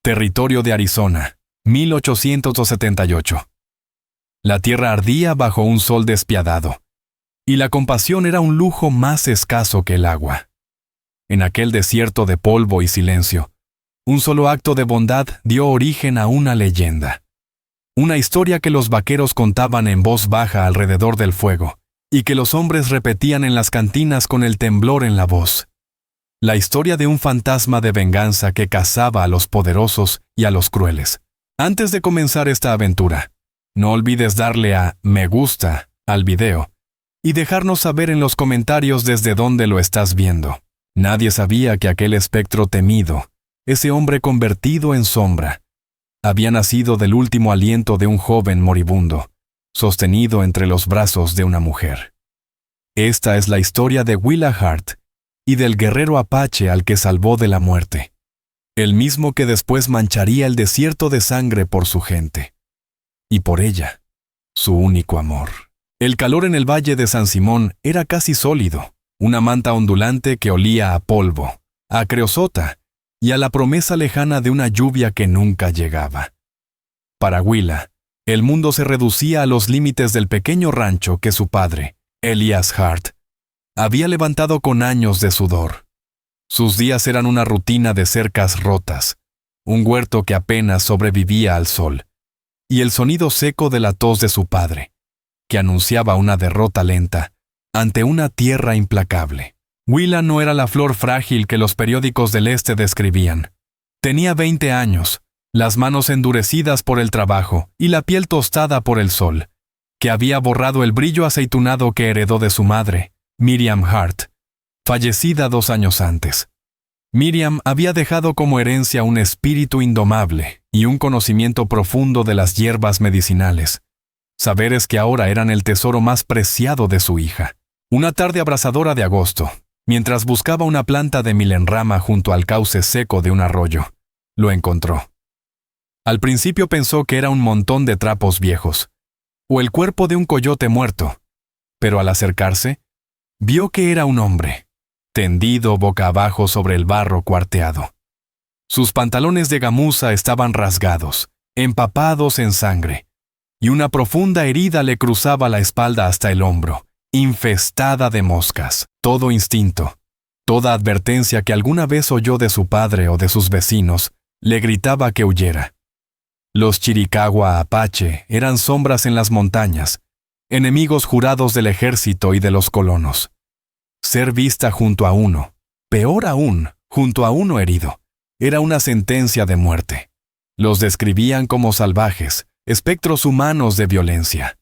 Territorio de Arizona, 1878. La tierra ardía bajo un sol despiadado, y la compasión era un lujo más escaso que el agua. En aquel desierto de polvo y silencio, un solo acto de bondad dio origen a una leyenda. Una historia que los vaqueros contaban en voz baja alrededor del fuego, y que los hombres repetían en las cantinas con el temblor en la voz. La historia de un fantasma de venganza que cazaba a los poderosos y a los crueles. Antes de comenzar esta aventura, no olvides darle a me gusta al video y dejarnos saber en los comentarios desde dónde lo estás viendo. Nadie sabía que aquel espectro temido, ese hombre convertido en sombra, había nacido del último aliento de un joven moribundo, sostenido entre los brazos de una mujer. Esta es la historia de Willa Hart y del guerrero apache al que salvó de la muerte, el mismo que después mancharía el desierto de sangre por su gente, y por ella, su único amor. El calor en el valle de San Simón era casi sólido, una manta ondulante que olía a polvo, a creosota y a la promesa lejana de una lluvia que nunca llegaba. Para Willa, el mundo se reducía a los límites del pequeño rancho que su padre, Elias Hart, había levantado con años de sudor. Sus días eran una rutina de cercas rotas, un huerto que apenas sobrevivía al sol, y el sonido seco de la tos de su padre, que anunciaba una derrota lenta ante una tierra implacable. Willa no era la flor frágil que los periódicos del este describían. Tenía 20 años, las manos endurecidas por el trabajo y la piel tostada por el sol, que había borrado el brillo aceitunado que heredó de su madre, Miriam Hart, fallecida 2 años antes. Miriam había dejado como herencia un espíritu indomable y un conocimiento profundo de las hierbas medicinales, saberes que ahora eran el tesoro más preciado de su hija. Una tarde abrasadora de agosto, mientras buscaba una planta de milenrama junto al cauce seco de un arroyo, lo encontró. Al principio pensó que era un montón de trapos viejos, o el cuerpo de un coyote muerto, pero al acercarse, vio que era un hombre, tendido boca abajo sobre el barro cuarteado. Sus pantalones de gamuza estaban rasgados, empapados en sangre, y una profunda herida le cruzaba la espalda hasta el hombro, infestada de moscas. Todo instinto, toda advertencia que alguna vez oyó de su padre o de sus vecinos, le gritaba que huyera. Los Chiricahua Apache eran sombras en las montañas, enemigos jurados del ejército y de los colonos. Ser vista junto a uno, peor aún, junto a uno herido, era una sentencia de muerte. Los describían como salvajes, espectros humanos de violencia.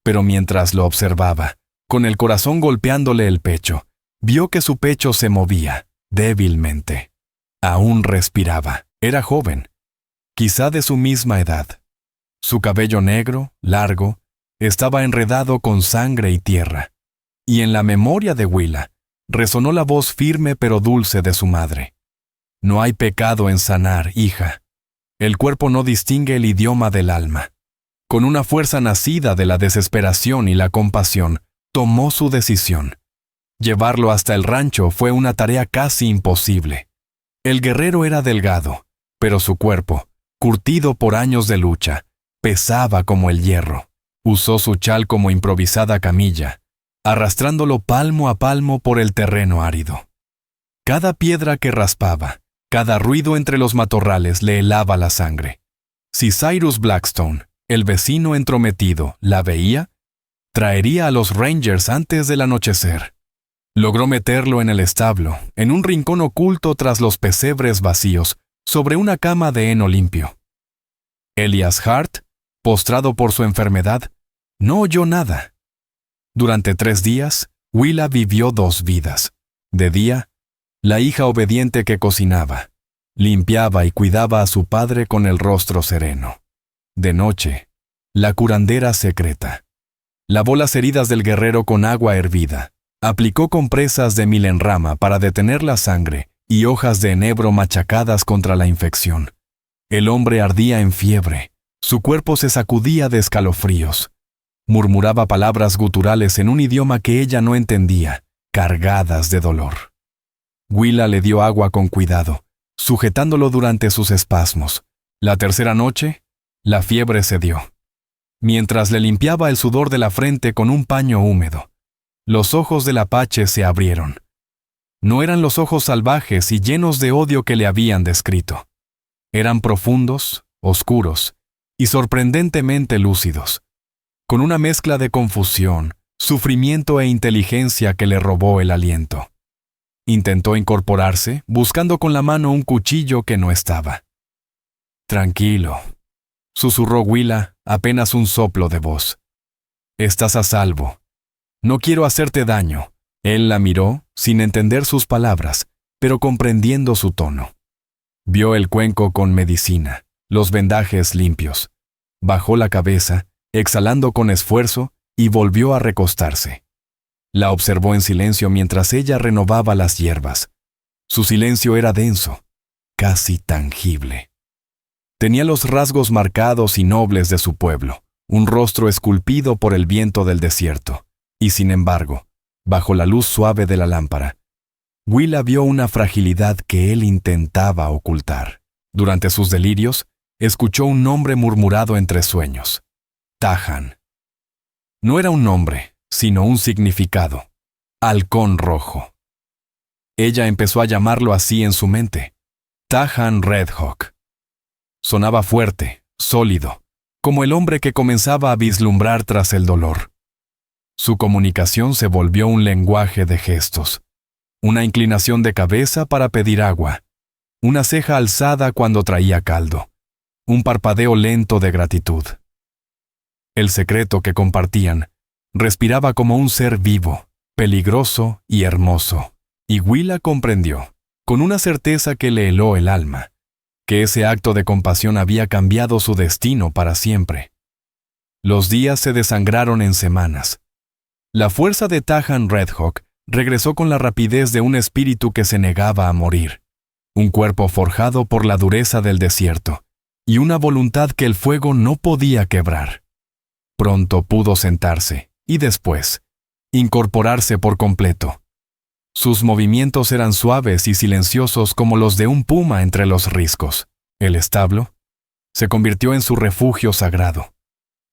Pero mientras lo observaba, con el corazón golpeándole el pecho, vio que su pecho se movía, débilmente. Aún respiraba. Era joven, quizá de su misma edad. Su cabello negro, largo, estaba enredado con sangre y tierra. Y en la memoria de Willa, resonó la voz firme pero dulce de su madre. No hay pecado en sanar, hija. El cuerpo no distingue el idioma del alma. Con una fuerza nacida de la desesperación y la compasión, tomó su decisión. Llevarlo hasta el rancho fue una tarea casi imposible. El guerrero era delgado, pero su cuerpo, curtido por años de lucha, pesaba como el hierro. Usó su chal como improvisada camilla, arrastrándolo palmo a palmo por el terreno árido. Cada piedra que raspaba, cada ruido entre los matorrales le helaba la sangre. Si Cyrus Blackstone, el vecino entrometido, la veía, traería a los Rangers antes del anochecer. Logró meterlo en el establo, en un rincón oculto tras los pesebres vacíos, sobre una cama de heno limpio. Elias Hart, postrado por su enfermedad, no oyó nada. Durante 3 días, Willa vivió 2 vidas. De día, la hija obediente que cocinaba, limpiaba y cuidaba a su padre con el rostro sereno. De noche, la curandera secreta. Lavó las heridas del guerrero con agua hervida, aplicó compresas de milenrama para detener la sangre y hojas de enebro machacadas contra la infección. El hombre ardía en fiebre, su cuerpo se sacudía de escalofríos. Murmuraba palabras guturales en un idioma que ella no entendía, cargadas de dolor. Willa le dio agua con cuidado, sujetándolo durante sus espasmos. La tercera noche, la fiebre cedió. Mientras le limpiaba el sudor de la frente con un paño húmedo, los ojos del apache se abrieron. No eran los ojos salvajes y llenos de odio que le habían descrito. Eran profundos, oscuros y sorprendentemente lúcidos, con una mezcla de confusión, sufrimiento e inteligencia que le robó el aliento. Intentó incorporarse, buscando con la mano un cuchillo que no estaba. «Tranquilo», susurró Willa, apenas un soplo de voz. «Estás a salvo. No quiero hacerte daño». Él la miró, sin entender sus palabras, pero comprendiendo su tono. Vio el cuenco con medicina, los vendajes limpios. Bajó la cabeza, exhalando con esfuerzo, y volvió a recostarse. La observó en silencio mientras ella renovaba las hierbas. Su silencio era denso, casi tangible. Tenía los rasgos marcados y nobles de su pueblo, un rostro esculpido por el viento del desierto, y sin embargo, bajo la luz suave de la lámpara, Willa vio una fragilidad que él intentaba ocultar. Durante sus delirios, escuchó un nombre murmurado entre sueños: Tahan. No era un nombre, sino un significado: halcón rojo. Ella empezó a llamarlo así en su mente: Tahan Redhawk. Sonaba fuerte, sólido, como el hombre que comenzaba a vislumbrar tras el dolor. Su comunicación se volvió un lenguaje de gestos, una inclinación de cabeza para pedir agua, una ceja alzada cuando traía caldo, un parpadeo lento de gratitud. El secreto que compartían respiraba como un ser vivo, peligroso y hermoso, y Willa comprendió, con una certeza que le heló el alma, que ese acto de compasión había cambiado su destino para siempre. Los días se desangraron en semanas. La fuerza de Tahan Redhawk regresó con la rapidez de un espíritu que se negaba a morir, un cuerpo forjado por la dureza del desierto, y una voluntad que el fuego no podía quebrar. Pronto pudo sentarse, y después, incorporarse por completo. Sus movimientos eran suaves y silenciosos como los de un puma entre los riscos. El establo se convirtió en su refugio sagrado,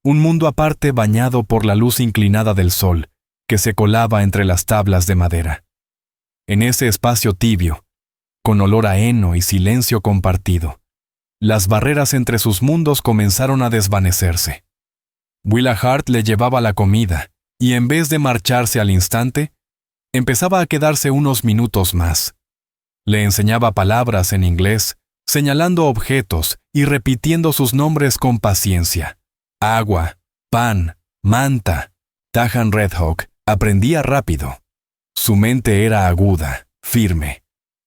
un mundo aparte bañado por la luz inclinada del sol, que se colaba entre las tablas de madera. En ese espacio tibio, con olor a heno y silencio compartido, las barreras entre sus mundos comenzaron a desvanecerse. Willa Hart le llevaba la comida, y en vez de marcharse al instante, empezaba a quedarse unos minutos más. Le enseñaba palabras en inglés, señalando objetos y repitiendo sus nombres con paciencia. Agua, pan, manta. Tahan Redhawk aprendía rápido. Su mente era aguda, firme.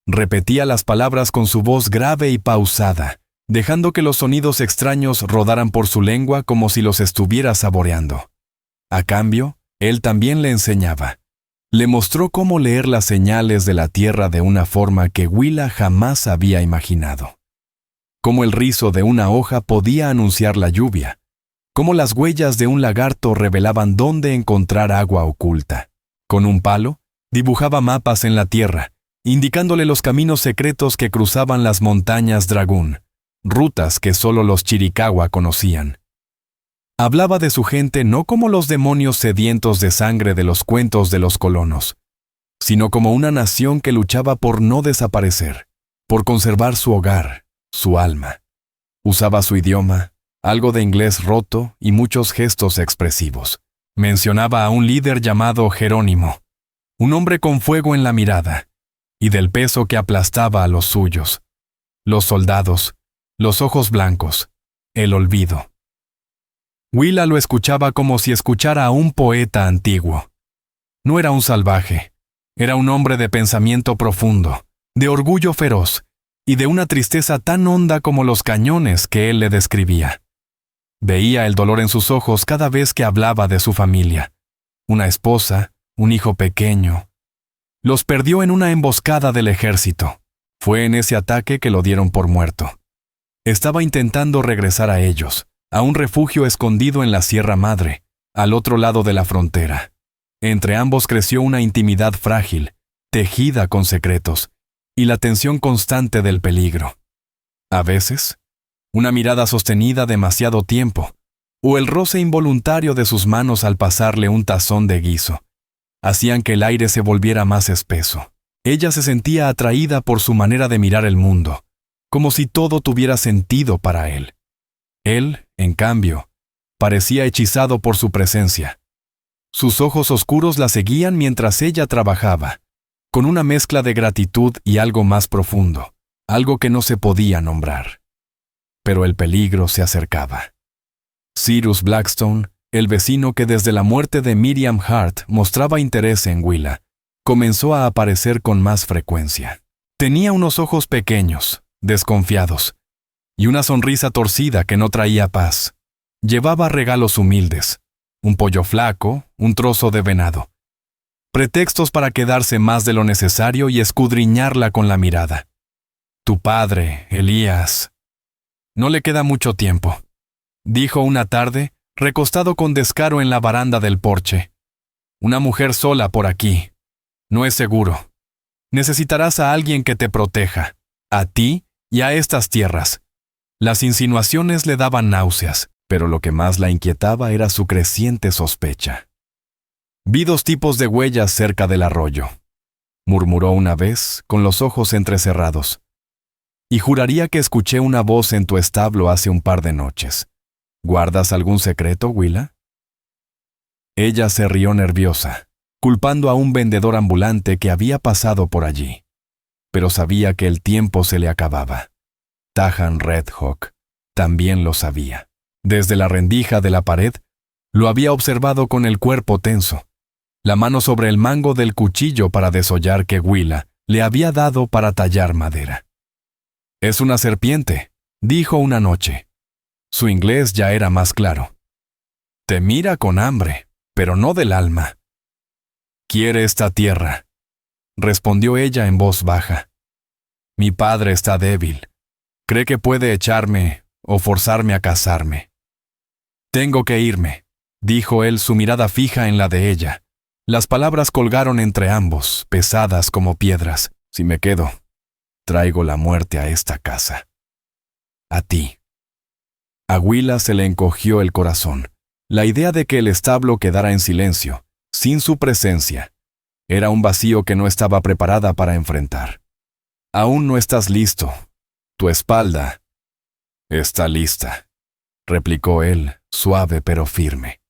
Repetía las palabras con su voz grave y pausada, dejando que los sonidos extraños rodaran por su lengua como si los estuviera saboreando. A cambio, él también le enseñaba. Le mostró cómo leer las señales de la tierra de una forma que Willa jamás había imaginado. Cómo el rizo de una hoja podía anunciar la lluvia. Cómo las huellas de un lagarto revelaban dónde encontrar agua oculta. Con un palo, dibujaba mapas en la tierra, indicándole los caminos secretos que cruzaban las montañas Dragún, rutas que solo los Chiricahua conocían. Hablaba de su gente no como los demonios sedientos de sangre de los cuentos de los colonos, sino como una nación que luchaba por no desaparecer, por conservar su hogar, su alma. Usaba su idioma, algo de inglés roto y muchos gestos expresivos. Mencionaba a un líder llamado Jerónimo, un hombre con fuego en la mirada, y del peso que aplastaba a los suyos. Los soldados, los ojos blancos, el olvido. Willa lo escuchaba como si escuchara a un poeta antiguo. No era un salvaje, era un hombre de pensamiento profundo, de orgullo feroz, y de una tristeza tan honda como los cañones que él le describía. Veía el dolor en sus ojos cada vez que hablaba de su familia. Una esposa, un hijo pequeño. Los perdió en una emboscada del ejército. Fue en ese ataque que lo dieron por muerto. Estaba intentando regresar a ellos, a un refugio escondido en la Sierra Madre, al otro lado de la frontera. Entre ambos creció una intimidad frágil, tejida con secretos, y la tensión constante del peligro. A veces, una mirada sostenida demasiado tiempo, o el roce involuntario de sus manos al pasarle un tazón de guiso, hacían que el aire se volviera más espeso. Ella se sentía atraída por su manera de mirar el mundo, como si todo tuviera sentido para él. Él, en cambio, parecía hechizado por su presencia. Sus ojos oscuros la seguían mientras ella trabajaba, con una mezcla de gratitud y algo más profundo, algo que no se podía nombrar. Pero el peligro se acercaba. Cyrus Blackstone, el vecino que desde la muerte de Miriam Hart mostraba interés en Willa, comenzó a aparecer con más frecuencia. Tenía unos ojos pequeños, desconfiados, y una sonrisa torcida que no traía paz. Llevaba regalos humildes, un pollo flaco, un trozo de venado. Pretextos para quedarse más de lo necesario y escudriñarla con la mirada. Tu padre, Elías. No le queda mucho tiempo, dijo una tarde, recostado con descaro en la baranda del porche. Una mujer sola por aquí. No es seguro. Necesitarás a alguien que te proteja, a ti y a estas tierras. Las insinuaciones le daban náuseas, pero lo que más la inquietaba era su creciente sospecha. Vi 2 tipos de huellas cerca del arroyo, murmuró una vez, con los ojos entrecerrados. Y juraría que escuché una voz en tu establo hace un par de noches. ¿Guardas algún secreto, Willa? Ella se rió nerviosa, culpando a un vendedor ambulante que había pasado por allí. Pero sabía que el tiempo se le acababa. Tahan Red Hawk también lo sabía. Desde la rendija de la pared, lo había observado con el cuerpo tenso, la mano sobre el mango del cuchillo para desollar que Willa le había dado para tallar madera. «Es una serpiente», dijo una noche. Su inglés ya era más claro. «Te mira con hambre, pero no del alma». «Quiere esta tierra», respondió ella en voz baja. «Mi padre está débil. Cree que puede echarme o forzarme a casarme». «Tengo que irme», dijo él, su mirada fija en la de ella. Las palabras colgaron entre ambos, pesadas como piedras. «Si me quedo, traigo la muerte a esta casa. A ti». A Willa se le encogió el corazón. La idea de que el establo quedara en silencio, sin su presencia, era un vacío que no estaba preparada para enfrentar. «Aún no estás listo. Tu espalda está lista», replicó él, suave pero firme.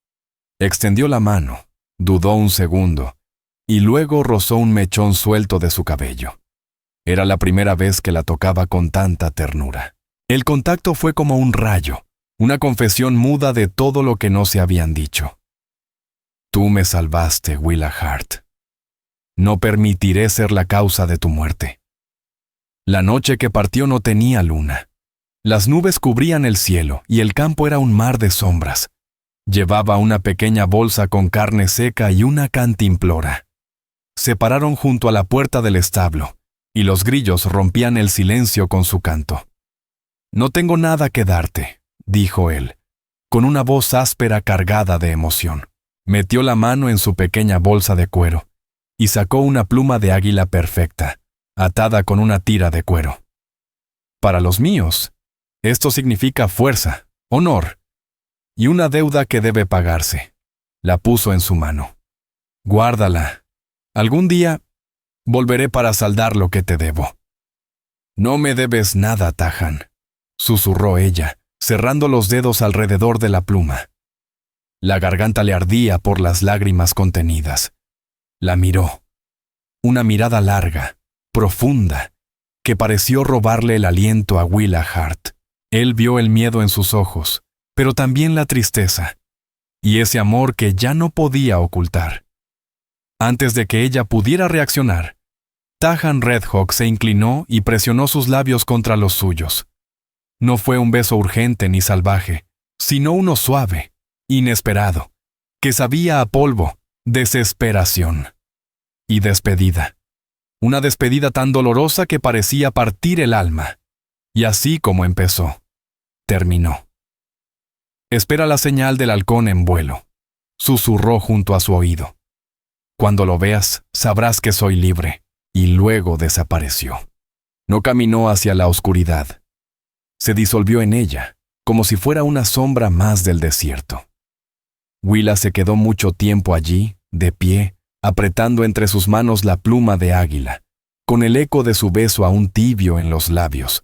Extendió la mano, dudó un segundo, y luego rozó un mechón suelto de su cabello. Era la primera vez que la tocaba con tanta ternura. El contacto fue como un rayo, una confesión muda de todo lo que no se habían dicho. «Tú me salvaste, Willa Hart. No permitiré ser la causa de tu muerte». La noche que partió no tenía luna. Las nubes cubrían el cielo y el campo era un mar de sombras. Llevaba una pequeña bolsa con carne seca y una cantimplora. Se pararon junto a la puerta del establo, y los grillos rompían el silencio con su canto. «No tengo nada que darte», dijo él, con una voz áspera cargada de emoción. Metió la mano en su pequeña bolsa de cuero y sacó una pluma de águila perfecta, atada con una tira de cuero. «Para los míos, esto significa fuerza, honor y una deuda que debe pagarse». La puso en su mano. «Guárdala. Algún día volveré para saldar lo que te debo». «No me debes nada, Tahan», susurró ella, cerrando los dedos alrededor de la pluma. La garganta le ardía por las lágrimas contenidas. La miró. Una mirada larga, profunda, que pareció robarle el aliento a Willa Hart. Él vio el miedo en sus ojos, pero también la tristeza, y ese amor que ya no podía ocultar. Antes de que ella pudiera reaccionar, Tahan Red Hawk se inclinó y presionó sus labios contra los suyos. No fue un beso urgente ni salvaje, sino uno suave, inesperado, que sabía a polvo, desesperación. Y despedida. Una despedida tan dolorosa que parecía partir el alma. Y así como empezó, terminó. «Espera la señal del halcón en vuelo», susurró junto a su oído. «Cuando lo veas, sabrás que soy libre». Y luego desapareció. No caminó hacia la oscuridad. Se disolvió en ella, como si fuera una sombra más del desierto. Willa se quedó mucho tiempo allí, de pie, apretando entre sus manos la pluma de águila, con el eco de su beso aún tibio en los labios,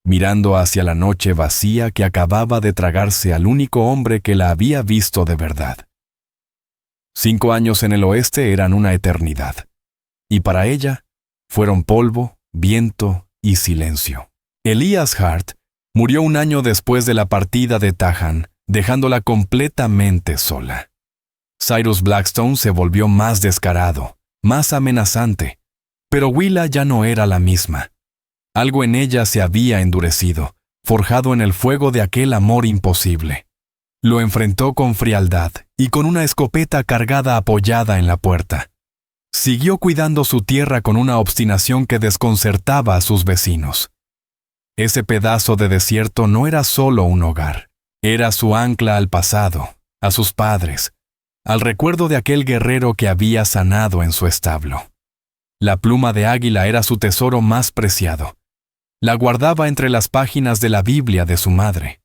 mirando hacia la noche vacía que acababa de tragarse al único hombre que la había visto de verdad. 5 años en el oeste eran una eternidad, y para ella fueron polvo, viento y silencio. Elias Hart murió 1 año después de la partida de Tahan, dejándola completamente sola. Cyrus Blackstone se volvió más descarado, más amenazante, pero Willa ya no era la misma. Algo en ella se había endurecido, forjado en el fuego de aquel amor imposible. Lo enfrentó con frialdad y con una escopeta cargada apoyada en la puerta. Siguió cuidando su tierra con una obstinación que desconcertaba a sus vecinos. Ese pedazo de desierto no era solo un hogar, era su ancla al pasado, a sus padres, al recuerdo de aquel guerrero que había sanado en su establo. La pluma de águila era su tesoro más preciado. La guardaba entre las páginas de la Biblia de su madre.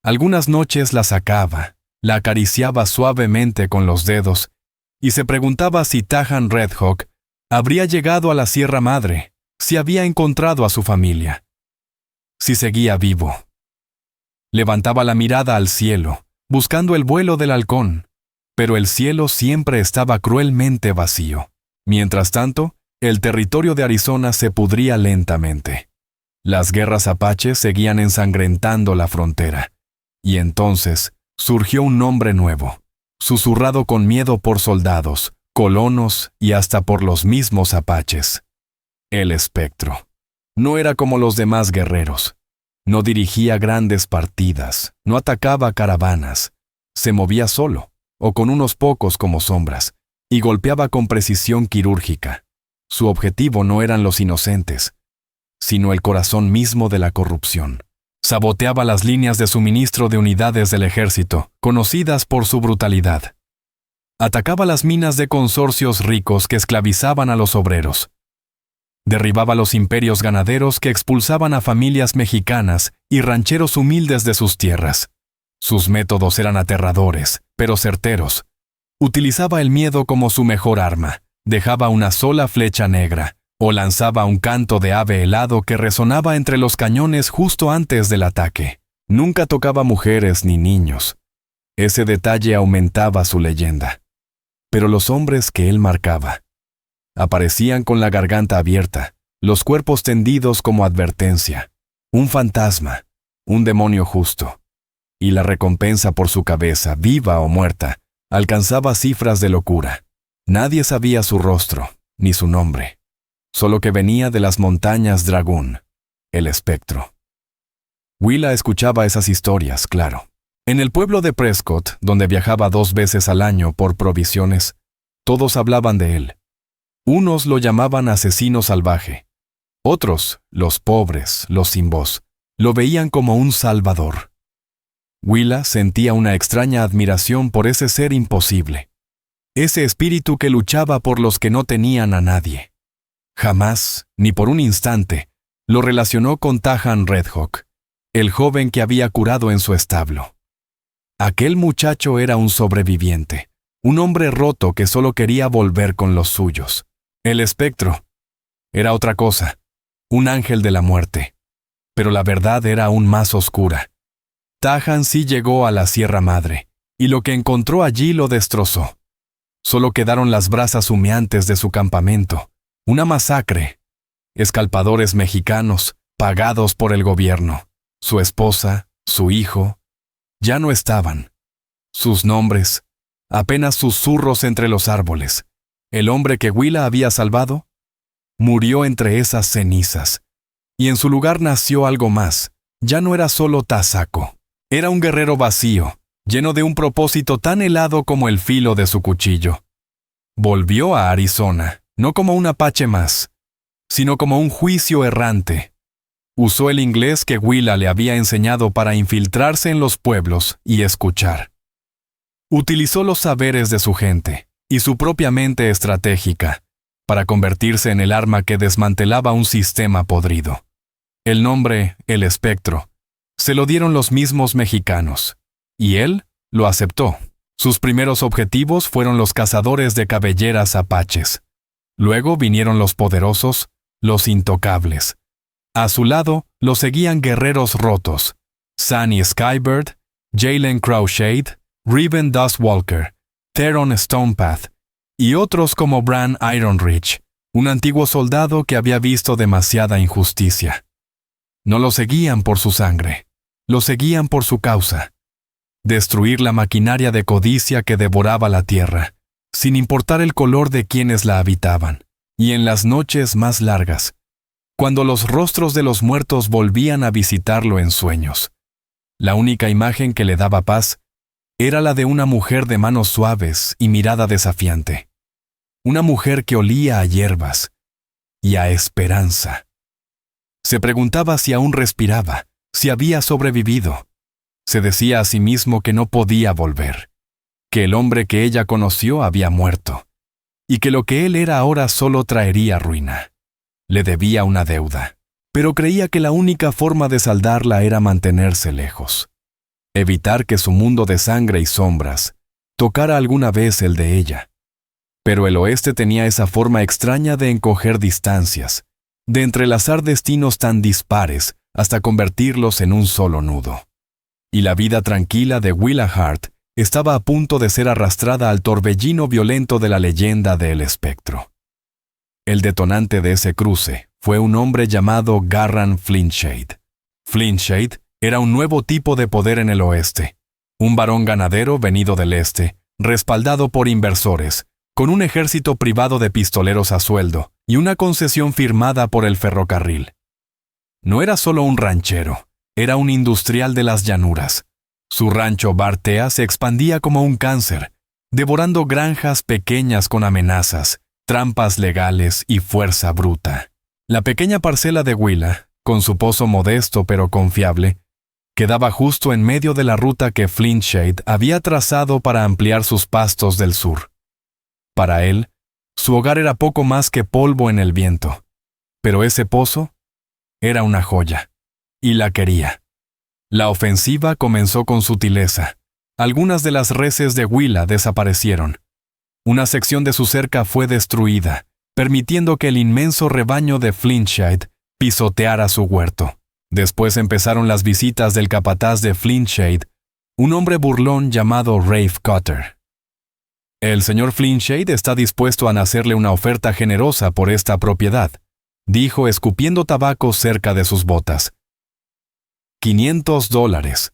Algunas noches la sacaba, la acariciaba suavemente con los dedos y se preguntaba si Tahan Redhawk habría llegado a la Sierra Madre, si había encontrado a su familia, si seguía vivo. Levantaba la mirada al cielo, buscando el vuelo del halcón, pero el cielo siempre estaba cruelmente vacío. Mientras tanto, el territorio de Arizona se pudría lentamente. Las guerras apaches seguían ensangrentando la frontera. Y entonces surgió un nombre nuevo, susurrado con miedo por soldados, colonos y hasta por los mismos apaches. El espectro. No era como los demás guerreros. No dirigía grandes partidas, no atacaba caravanas. Se movía solo, o con unos pocos como sombras, y golpeaba con precisión quirúrgica. Su objetivo no eran los inocentes, sino el corazón mismo de la corrupción. Saboteaba las líneas de suministro de unidades del ejército, conocidas por su brutalidad. Atacaba las minas de consorcios ricos que esclavizaban a los obreros. Derribaba los imperios ganaderos que expulsaban a familias mexicanas y rancheros humildes de sus tierras. Sus métodos eran aterradores, pero certeros. Utilizaba el miedo como su mejor arma. Dejaba una sola flecha negra, o lanzaba un canto de ave helado que resonaba entre los cañones justo antes del ataque. Nunca tocaba mujeres ni niños. Ese detalle aumentaba su leyenda. Pero los hombres que él marcaba aparecían con la garganta abierta, los cuerpos tendidos como advertencia. Un fantasma, un demonio justo. Y la recompensa por su cabeza, viva o muerta, alcanzaba cifras de locura. Nadie sabía su rostro, ni su nombre. Solo que venía de las montañas Dragún, el espectro. Willa escuchaba esas historias, claro. En el pueblo de Prescott, donde viajaba 2 veces al año por provisiones, todos hablaban de él. Unos lo llamaban asesino salvaje. Otros, los pobres, los sin voz, lo veían como un salvador. Willa sentía una extraña admiración por ese ser imposible. Ese espíritu que luchaba por los que no tenían a nadie. Jamás, ni por un instante, lo relacionó con Tahan Redhawk, el joven que había curado en su establo. Aquel muchacho era un sobreviviente, un hombre roto que solo quería volver con los suyos. El espectro era otra cosa, un ángel de la muerte. Pero la verdad era aún más oscura. Tahan sí llegó a la Sierra Madre, y lo que encontró allí lo destrozó. Solo quedaron las brasas humeantes de su campamento, una masacre. Escalpadores mexicanos, pagados por el gobierno. Su esposa, su hijo, ya no estaban. Sus nombres, apenas susurros entre los árboles. El hombre que Willa había salvado, murió entre esas cenizas. Y en su lugar nació algo más. Ya no era solo Tazaco. Era un guerrero vacío, lleno de un propósito tan helado como el filo de su cuchillo. Volvió a Arizona, no como un apache más, sino como un juicio errante. Usó el inglés que Willa le había enseñado para infiltrarse en los pueblos y escuchar. Utilizó los saberes de su gente y su propia mente estratégica para convertirse en el arma que desmantelaba un sistema podrido. El nombre, el espectro, se lo dieron los mismos mexicanos, y él lo aceptó. Sus primeros objetivos fueron los cazadores de cabelleras apaches. Luego vinieron los poderosos, los intocables. A su lado lo seguían guerreros rotos, Sunny Skybird, Jalen Crawshade, Riven Dustwalker, Theron Stonepath, y otros como Bran Ironreach, un antiguo soldado que había visto demasiada injusticia. No lo seguían por su sangre, lo seguían por su causa. Destruir la maquinaria de codicia que devoraba la tierra, sin importar el color de quienes la habitaban, y en las noches más largas, cuando los rostros de los muertos volvían a visitarlo en sueños. La única imagen que le daba paz era la de una mujer de manos suaves y mirada desafiante. Una mujer que olía a hierbas y a esperanza. Se preguntaba si aún respiraba, si había sobrevivido. Se decía a sí mismo que no podía volver, que el hombre que ella conoció había muerto, y que lo que él era ahora solo traería ruina. Le debía una deuda, pero creía que la única forma de saldarla era mantenerse lejos. Evitar que su mundo de sangre y sombras tocara alguna vez el de ella. Pero el oeste tenía esa forma extraña de encoger distancias, de entrelazar destinos tan dispares hasta convertirlos en un solo nudo. Y la vida tranquila de Willa Hart estaba a punto de ser arrastrada al torbellino violento de la leyenda del espectro. El detonante de ese cruce fue un hombre llamado Garran Flintshade. Flintshade era un nuevo tipo de poder en el oeste, un varón ganadero venido del este, respaldado por inversores, con un ejército privado de pistoleros a sueldo y una concesión firmada por el ferrocarril. No era solo un ranchero, era un industrial de las llanuras. Su rancho Bartea se expandía como un cáncer, devorando granjas pequeñas con amenazas, trampas legales y fuerza bruta. La pequeña parcela de Willa, con su pozo modesto pero confiable, quedaba justo en medio de la ruta que Flintshade había trazado para ampliar sus pastos del sur. Para él, su hogar era poco más que polvo en el viento, pero ese pozo era una joya, y la quería. La ofensiva comenzó con sutileza. Algunas de las reses de Willa desaparecieron. Una sección de su cerca fue destruida, permitiendo que el inmenso rebaño de Flintshade pisoteara su huerto. Después empezaron las visitas del capataz de Flintshade, un hombre burlón llamado Rafe Cutter. El señor Flintshade está dispuesto a hacerle una oferta generosa por esta propiedad, dijo escupiendo tabaco cerca de sus botas. $500.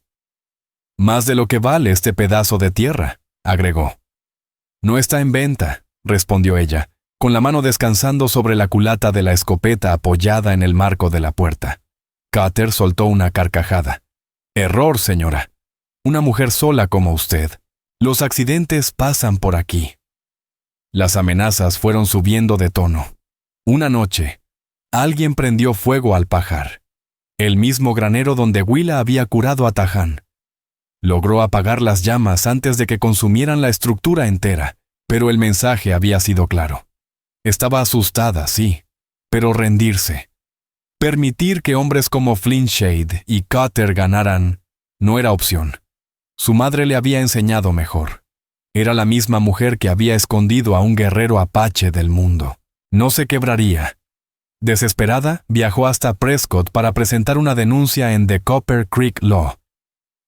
Más de lo que vale este pedazo de tierra, agregó. No está en venta, respondió ella, con la mano descansando sobre la culata de la escopeta apoyada en el marco de la puerta. Cutter soltó una carcajada. Error, señora. Una mujer sola como usted. Los accidentes pasan por aquí. Las amenazas fueron subiendo de tono. Una noche, alguien prendió fuego al pajar. El mismo granero donde Willa había curado a Tahan. Logró apagar las llamas antes de que consumieran la estructura entera, pero el mensaje había sido claro. Estaba asustada, sí, pero rendirse. Permitir que hombres como Flintshade y Cutter ganaran no era opción. Su madre le había enseñado mejor. Era la misma mujer que había escondido a un guerrero apache del mundo. No se quebraría. Desesperada, viajó hasta Prescott para presentar una denuncia en The Copper Creek Law.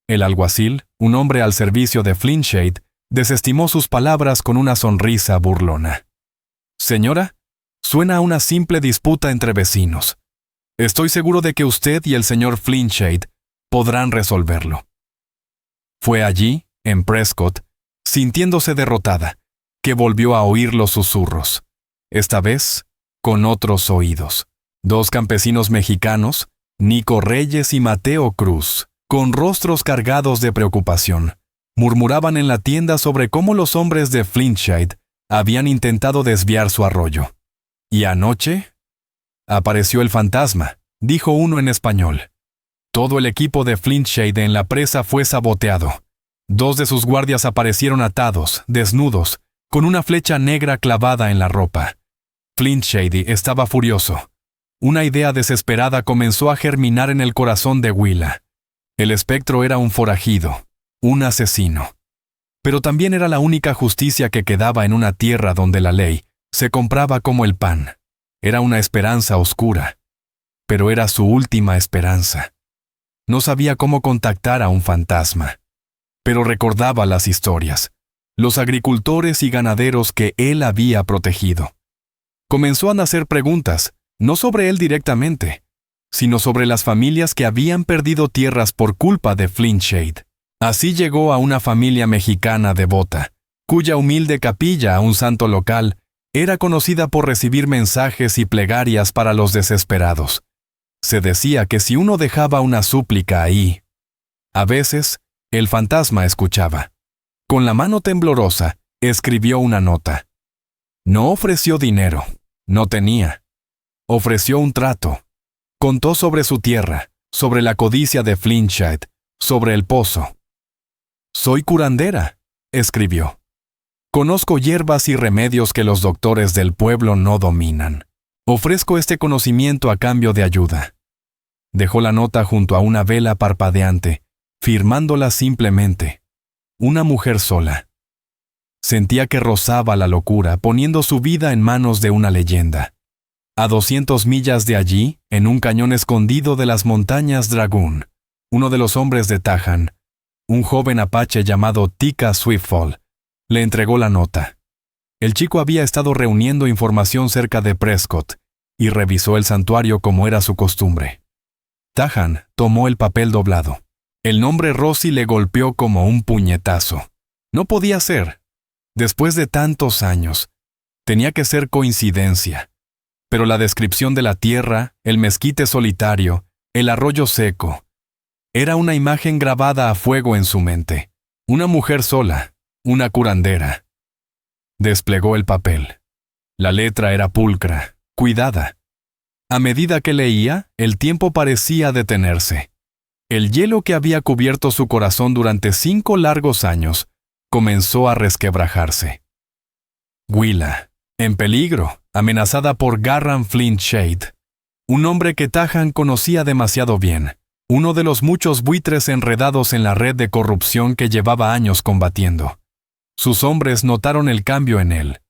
El alguacil, un hombre al servicio de Flintshade, desestimó sus palabras con una sonrisa burlona. Señora, suena a una simple disputa entre vecinos. Estoy seguro de que usted y el señor Flintshade podrán resolverlo. Fue allí, en Prescott, sintiéndose derrotada, que volvió a oír los susurros. Esta vez, con otros oídos. Dos campesinos mexicanos, Nico Reyes y Mateo Cruz, con rostros cargados de preocupación, murmuraban en la tienda sobre cómo los hombres de Flintshade habían intentado desviar su arroyo. ¿Y anoche? Apareció el fantasma, dijo uno en español. Todo el equipo de Flintshade en la presa fue saboteado. 2 de sus guardias aparecieron atados, desnudos, con una flecha negra clavada en la ropa. Flint Shady estaba furioso. Una idea desesperada comenzó a germinar en el corazón de Willa. El espectro era un forajido, un asesino. Pero también era la única justicia que quedaba en una tierra donde la ley se compraba como el pan. Era una esperanza oscura, pero era su última esperanza. No sabía cómo contactar a un fantasma, pero recordaba las historias, los agricultores y ganaderos que él había protegido. Comenzó a hacer preguntas, no sobre él directamente, sino sobre las familias que habían perdido tierras por culpa de Flint Shade. Así llegó a una familia mexicana devota, cuya humilde capilla a un santo local era conocida por recibir mensajes y plegarias para los desesperados. Se decía que si uno dejaba una súplica ahí, a veces, el fantasma escuchaba. Con la mano temblorosa, escribió una nota. No ofreció dinero, no tenía. Ofreció un trato. Contó sobre su tierra, sobre la codicia de Flint Shade, sobre el pozo. Soy curandera, escribió. Conozco hierbas y remedios que los doctores del pueblo no dominan. Ofrezco este conocimiento a cambio de ayuda. Dejó la nota junto a una vela parpadeante, firmándola simplemente. Una mujer sola. Sentía que rozaba la locura, poniendo su vida en manos de una leyenda. A 200 millas de allí, en un cañón escondido de las montañas Dragoon, uno de los hombres de Tahan, un joven apache llamado Tika Swiftfall, le entregó la nota. El chico había estado reuniendo información cerca de Prescott y revisó el santuario como era su costumbre. Tahan tomó el papel doblado. El nombre Rossi le golpeó como un puñetazo. No podía ser. Después de tantos años, tenía que ser coincidencia. Pero la descripción de la tierra, el mezquite solitario, el arroyo seco, era una imagen grabada a fuego en su mente. Una mujer sola, una curandera. Desplegó el papel. La letra era pulcra, cuidada. A medida que leía, el tiempo parecía detenerse. El hielo que había cubierto su corazón durante 5 largos años comenzó a resquebrajarse. Willa, en peligro, amenazada por Garran Flint Shade, un hombre que Tahan conocía demasiado bien, uno de los muchos buitres enredados en la red de corrupción que llevaba años combatiendo. Sus hombres notaron el cambio en él.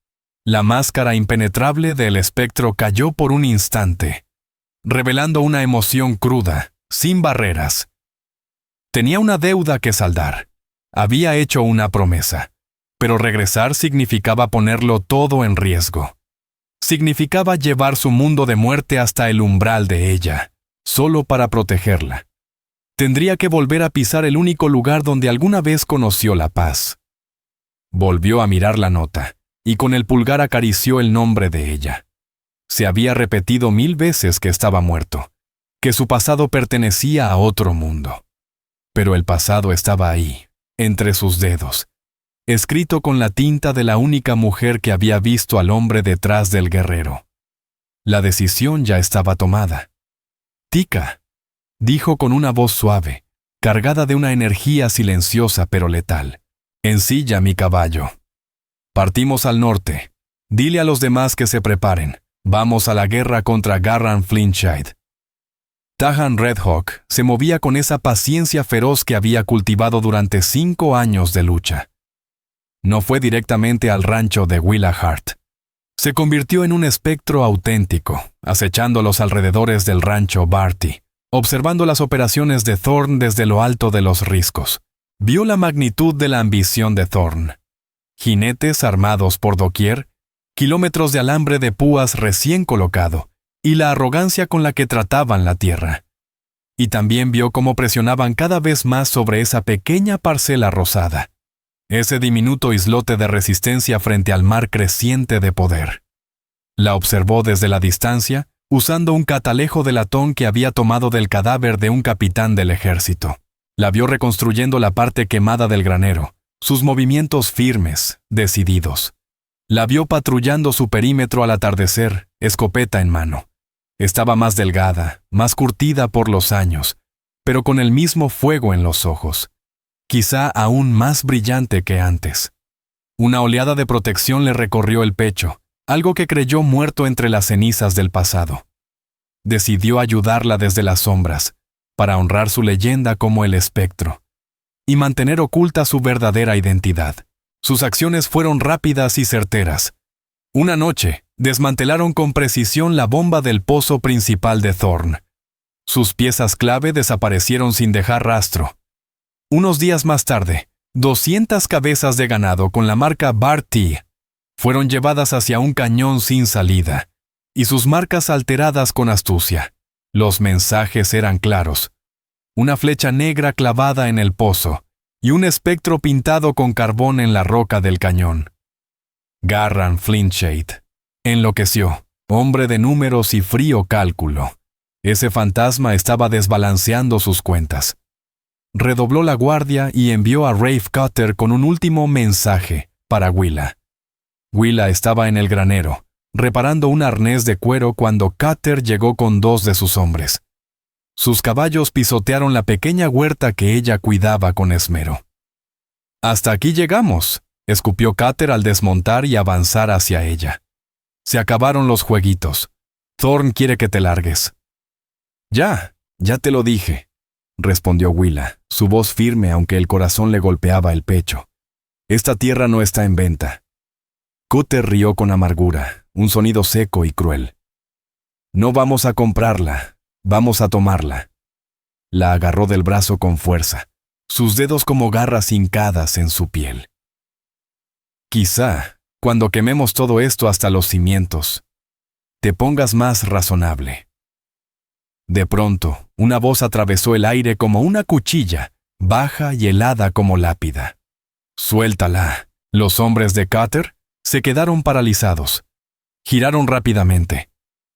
La máscara impenetrable del espectro cayó por un instante, revelando una emoción cruda, sin barreras. Tenía una deuda que saldar. Había hecho una promesa, pero regresar significaba ponerlo todo en riesgo. Significaba llevar su mundo de muerte hasta el umbral de ella, solo para protegerla. Tendría que volver a pisar el único lugar donde alguna vez conoció la paz. Volvió a mirar la nota, y con el pulgar acarició el nombre de ella. Se había repetido 1000 veces que estaba muerto, que su pasado pertenecía a otro mundo. Pero el pasado estaba ahí, entre sus dedos, escrito con la tinta de la única mujer que había visto al hombre detrás del guerrero. La decisión ya estaba tomada. Tika, dijo con una voz suave, cargada de una energía silenciosa pero letal. Ensilla mi caballo. Partimos al norte. Dile a los demás que se preparen. Vamos a la guerra contra Garran Flint Shade. Tahan Redhawk se movía con esa paciencia feroz que había cultivado durante 5 años de lucha. No fue directamente al rancho de Willa Hart. Se convirtió en un espectro auténtico, acechando los alrededores del rancho Barty, observando las operaciones de Thorn desde lo alto de los riscos. Vio la magnitud de la ambición de Thorn. Jinetes armados por doquier, kilómetros de alambre de púas recién colocado, y la arrogancia con la que trataban la tierra. Y también vio cómo presionaban cada vez más sobre esa pequeña parcela rosada, ese diminuto islote de resistencia frente al mar creciente de poder. La observó desde la distancia, usando un catalejo de latón que había tomado del cadáver de un capitán del ejército. La vio reconstruyendo la parte quemada del granero, sus movimientos firmes, decididos. La vio patrullando su perímetro al atardecer, escopeta en mano. Estaba más delgada, más curtida por los años, pero con el mismo fuego en los ojos, quizá aún más brillante que antes. Una oleada de protección le recorrió el pecho, algo que creyó muerto entre las cenizas del pasado. Decidió ayudarla desde las sombras, para honrar su leyenda como el espectro, y mantener oculta su verdadera identidad. Sus acciones fueron rápidas y certeras. Una noche, desmantelaron con precisión la bomba del pozo principal de Thorn. Sus piezas clave desaparecieron sin dejar rastro. Unos días más tarde, 200 cabezas de ganado con la marca Bart-T fueron llevadas hacia un cañón sin salida, y sus marcas alteradas con astucia. Los mensajes eran claros. Una flecha negra clavada en el pozo, y un espectro pintado con carbón en la roca del cañón. Garran Flintshade enloqueció, hombre de números y frío cálculo. Ese fantasma estaba desbalanceando sus cuentas. Redobló la guardia y envió a Rafe Cutter con un último mensaje para Willa. Willa estaba en el granero, reparando un arnés de cuero cuando Cutter llegó con 2 de sus hombres. Sus caballos pisotearon la pequeña huerta que ella cuidaba con esmero. «Hasta aquí llegamos», escupió Cutter al desmontar y avanzar hacia ella. «Se acabaron los jueguitos. Thorn quiere que te largues». Ya te lo dije», respondió Willa, su voz firme aunque el corazón le golpeaba el pecho. «Esta tierra no está en venta». Cutter rió con amargura, un sonido seco y cruel. «No vamos a comprarla, vamos a tomarla». La agarró del brazo con fuerza, sus dedos como garras hincadas en su piel. «Quizá, cuando quememos todo esto hasta los cimientos, te pongas más razonable». De pronto, una voz atravesó el aire como una cuchilla, baja y helada como lápida. «Suéltala». Los hombres de Cutter se quedaron paralizados. Giraron rápidamente.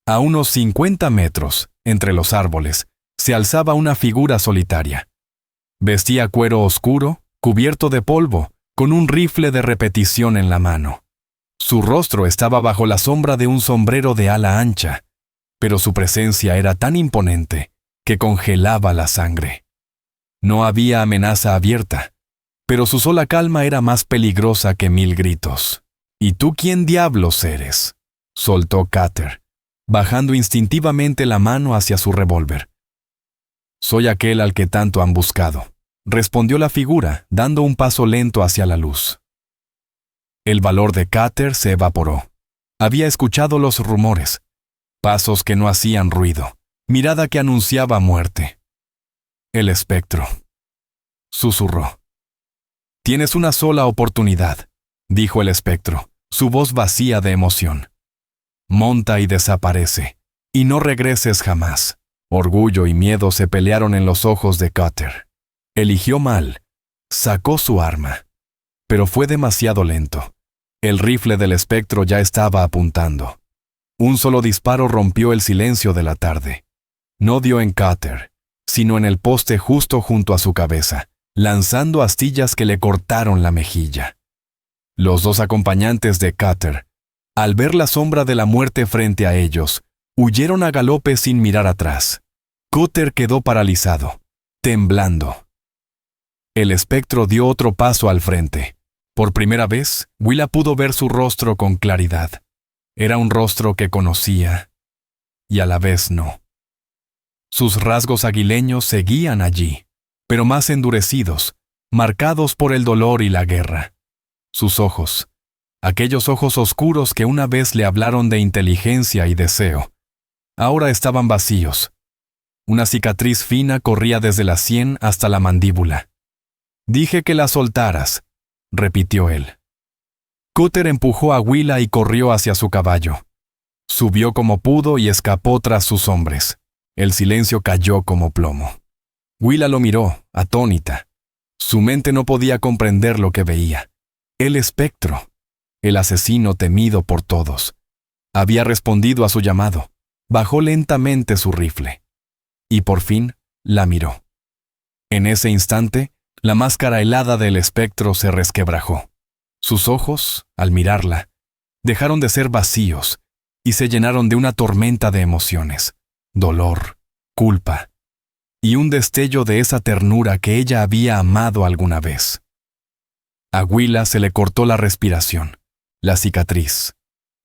A unos 50 metros, entre los árboles, se alzaba una figura solitaria. Vestía cuero oscuro, cubierto de polvo, con un rifle de repetición en la mano. Su rostro estaba bajo la sombra de un sombrero de ala ancha, pero su presencia era tan imponente que congelaba la sangre. No había amenaza abierta, pero su sola calma era más peligrosa que 1000 gritos. «¿Y tú quién diablos eres?», soltó Cutter, bajando instintivamente la mano hacia su revólver. «Soy aquel al que tanto han buscado», respondió la figura, dando un paso lento hacia la luz. El valor de Cutter se evaporó. Había escuchado los rumores. Pasos que no hacían ruido, mirada que anunciaba muerte. «El espectro», susurró. «Tienes una sola oportunidad», dijo el espectro, su voz vacía de emoción. «Monta y desaparece, y no regreses jamás». Orgullo y miedo se pelearon en los ojos de Cutter. Eligió mal. Sacó su arma. Pero fue demasiado lento. El rifle del espectro ya estaba apuntando. Un solo disparo rompió el silencio de la tarde. No dio en Cutter, sino en el poste justo junto a su cabeza, lanzando astillas que le cortaron la mejilla. Los 2 acompañantes de Cutter, al ver la sombra de la muerte frente a ellos, huyeron a galope sin mirar atrás. Cutter quedó paralizado, temblando. El espectro dio otro paso al frente. Por primera vez, Willa pudo ver su rostro con claridad. Era un rostro que conocía, y a la vez no. Sus rasgos aguileños seguían allí, pero más endurecidos, marcados por el dolor y la guerra. Sus ojos, aquellos ojos oscuros que una vez le hablaron de inteligencia y deseo, ahora estaban vacíos. Una cicatriz fina corría desde la sien hasta la mandíbula. «Dije que la soltaras», repitió él. Cutter empujó a Willa y corrió hacia su caballo. Subió como pudo y escapó tras sus hombres. El silencio cayó como plomo. Willa lo miró, atónita. Su mente no podía comprender lo que veía. El espectro, el asesino temido por todos, había respondido a su llamado. Bajó lentamente su rifle. Y por fin la miró. En ese instante, la máscara helada del espectro se resquebrajó. Sus ojos, al mirarla, dejaron de ser vacíos y se llenaron de una tormenta de emociones, dolor, culpa y un destello de esa ternura que ella había amado alguna vez. A Willa se le cortó la respiración, la cicatriz,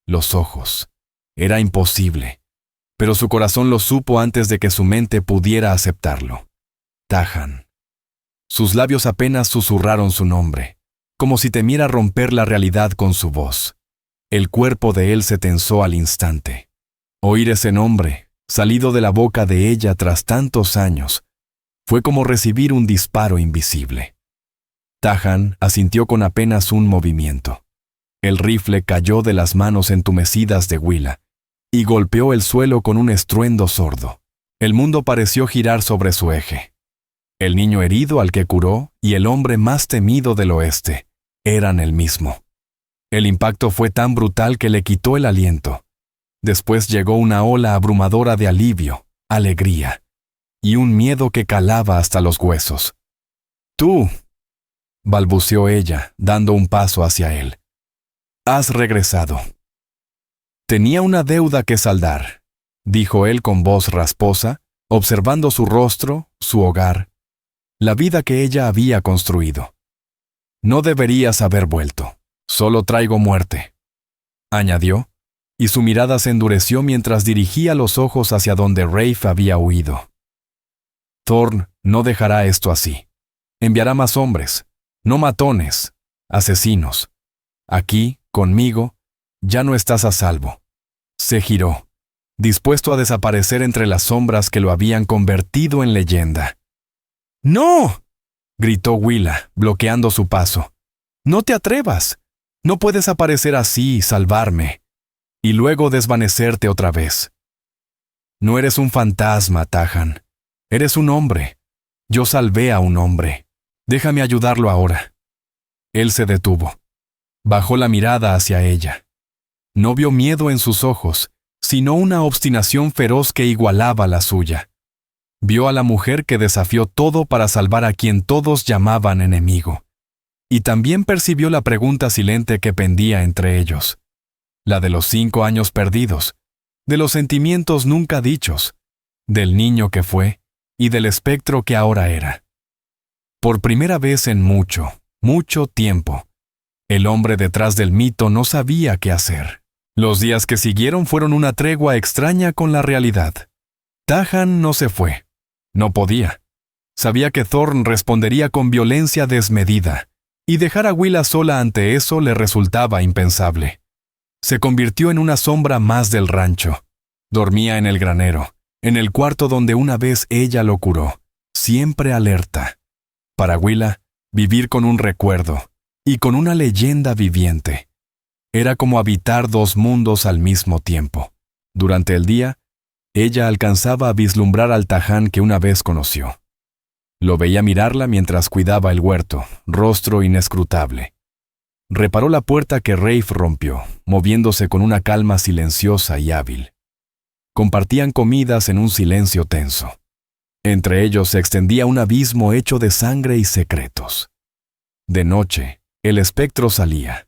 los ojos. Era imposible, pero su corazón lo supo antes de que su mente pudiera aceptarlo. Tahan. Sus labios apenas susurraron su nombre, como si temiera romper la realidad con su voz. El cuerpo de él se tensó al instante. Oír ese nombre, salido de la boca de ella tras tantos años, fue como recibir un disparo invisible. Tahan asintió con apenas un movimiento. El rifle cayó de las manos entumecidas de Willa y golpeó el suelo con un estruendo sordo. El mundo pareció girar sobre su eje. El niño herido al que curó y el hombre más temido del oeste eran el mismo. El impacto fue tan brutal que le quitó el aliento. Después llegó una ola abrumadora de alivio, alegría y un miedo que calaba hasta los huesos. «Tú», balbuceó ella, dando un paso hacia él. «Has regresado». «Tenía una deuda que saldar», dijo él con voz rasposa, observando su rostro, su hogar, la vida que ella había construido. «No deberías haber vuelto. Solo traigo muerte», añadió, y su mirada se endureció mientras dirigía los ojos hacia donde Rafe había huido. «Thorn no dejará esto así. Enviará más hombres, no matones, asesinos. Aquí, conmigo, ya no estás a salvo». Se giró, dispuesto a desaparecer entre las sombras que lo habían convertido en leyenda. «¡No!», gritó Willa, bloqueando su paso. «No te atrevas. No puedes aparecer así y salvarme, y luego desvanecerte otra vez. No eres un fantasma, Tahan. Eres un hombre. Yo salvé a un hombre. Déjame ayudarlo ahora». Él se detuvo. Bajó la mirada hacia ella. No vio miedo en sus ojos, sino una obstinación feroz que igualaba la suya. Vio a la mujer que desafió todo para salvar a quien todos llamaban enemigo. Y también percibió la pregunta silente que pendía entre ellos. La de los 5 años perdidos, de los sentimientos nunca dichos, del niño que fue y del espectro que ahora era. Por primera vez en mucho, mucho tiempo, el hombre detrás del mito no sabía qué hacer. Los días que siguieron fueron una tregua extraña con la realidad. Tahan no se fue. No podía. Sabía que Thorn respondería con violencia desmedida, y dejar a Willa sola ante eso le resultaba impensable. Se convirtió en una sombra más del rancho. Dormía en el granero, en el cuarto donde una vez ella lo curó, siempre alerta. Para Willa, vivir con un recuerdo y con una leyenda viviente era como habitar 2 mundos al mismo tiempo. Durante el día, ella alcanzaba a vislumbrar al Tahan que una vez conoció. Lo veía mirarla mientras cuidaba el huerto, rostro inescrutable. Reparó la puerta que Rafe rompió, moviéndose con una calma silenciosa y hábil. Compartían comidas en un silencio tenso. Entre ellos se extendía un abismo hecho de sangre y secretos. De noche, el espectro salía.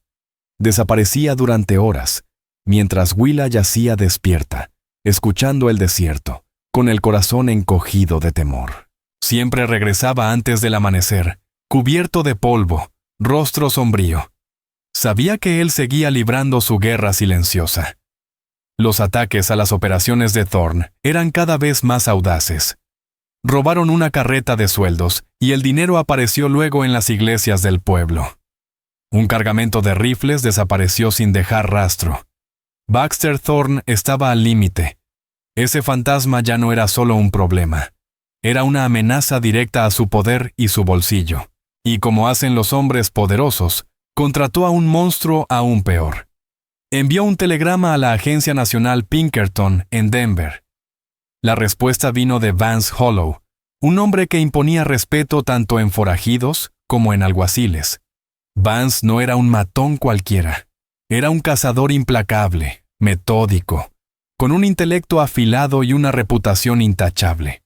Desaparecía durante horas, mientras Willa yacía despierta, escuchando el desierto, con el corazón encogido de temor. Siempre regresaba antes del amanecer, cubierto de polvo, rostro sombrío. Sabía que él seguía librando su guerra silenciosa. Los ataques a las operaciones de Thorn eran cada vez más audaces. Robaron una carreta de sueldos y el dinero apareció luego en las iglesias del pueblo. Un cargamento de rifles desapareció sin dejar rastro. Baxter Thorn estaba al límite. Ese fantasma ya no era solo un problema. Era una amenaza directa a su poder y su bolsillo. Y como hacen los hombres poderosos, contrató a un monstruo aún peor. Envió un telegrama a la Agencia Nacional Pinkerton en Denver. La respuesta vino de Vance Hollow, un hombre que imponía respeto tanto en forajidos como en alguaciles. Vance no era un matón cualquiera. Era un cazador implacable, metódico, con un intelecto afilado y una reputación intachable.